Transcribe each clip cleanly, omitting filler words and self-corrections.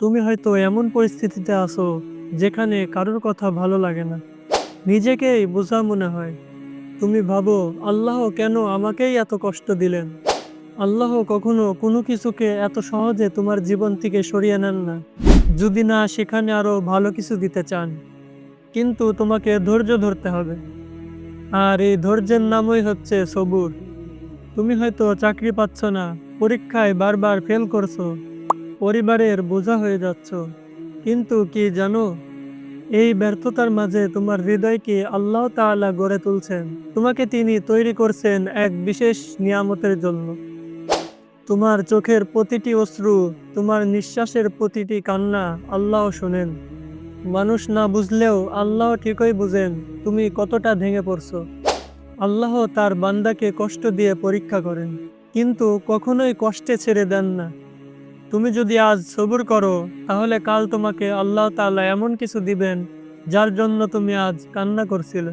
তুমি হয়তো এমন পরিস্থিতিতে আছো যেখানে কারোর কথা ভালো লাগে না, নিজেকেই বোঝা মনে হয়। তুমি ভাবো, আল্লাহ কেন আমাকেই এত কষ্ট দিলেন? আল্লাহ কখনো কোনো কিছুকে এত সহজে তোমার জীবন থেকে সরিয়ে নেন না, যদি না সেখানে আরো ভালো কিছু দিতে চান। কিন্তু তোমাকে ধৈর্য ধরতে হবে, আর এই ধৈর্যের নামই হচ্ছে সবুর। তুমি হয়তো চাকরি পাচ্ছ না, পরীক্ষায় বারবার ফেল করছো, পরিবারের বোঝা হয়ে যাচ্ছ, কিন্তু কি জানো, এই ব্যর্থতার মাঝে তোমার হৃদয়কে আল্লাহ তাআলা গড়ে তুলছেন। তোমাকে তিনি তৈরি করছেন এক বিশেষ নিয়ামতের জন্য। তোমার চোখের প্রতিটি অশ্রু, তোমার নিঃশ্বাসের প্রতিটি কান্না আল্লাহ শোনেন। মানুষ না বুঝলেও আল্লাহ ঠিকই বুঝেন তুমি কতটা ভেঙে পড়ছো। আল্লাহ তার বান্দাকে কষ্ট দিয়ে পরীক্ষা করেন, কিন্তু কখনোই কষ্টে ছেড়ে দেন না। তুমি যদি আজ সবুর করো, তাহলে কাল তোমাকে আল্লাহ তাআলা এমন কিছু দিবেন যার জন্য তুমি আজ কান্না করছিলে।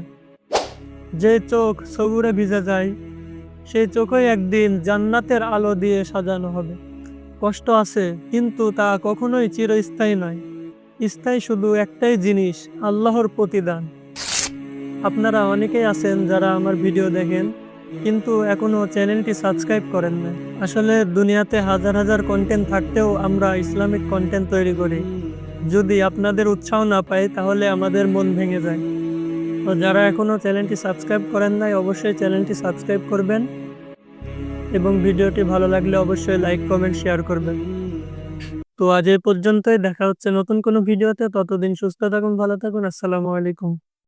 যে চোখ সবুরে ভিজে যায়, সেই চোখই একদিন জান্নাতের আলো দিয়ে সাজানো হবে। কষ্ট আছে, কিন্তু তা কখনোই চিরস্থায়ী নয়। স্থায়ী শুধু একটাই জিনিস, আল্লাহর প্রতিদান। আপনারা অনেকেই আছেন যারা আমার ভিডিও দেখেন, কিন্তু এখনো চ্যানেলটি সাবস্ক্রাইব করেন না। আসলে দুনিয়াতে হাজার হাজার কন্টেন্ট থাকতেও আমরা ইসলামিক কন্টেন্ট তৈরি করি। যদি আপনাদের উৎসাহ না পাই, তাহলে আমাদের মন ভেঙে যায়। তো যারা এখনো চ্যানেলটি সাবস্ক্রাইব করেন নাই, অবশ্যই চ্যানেলটি সাবস্ক্রাইব করবেন, এবং ভিডিওটি ভালো লাগলে অবশ্যই লাইক কমেন্ট শেয়ার করবেন। তো আজ এই পর্যন্তই, দেখা হচ্ছে নতুন কোনো ভিডিওতে। ততদিন সুস্থ থাকুন, ভালো থাকুন। আসসালামু আলাইকুম।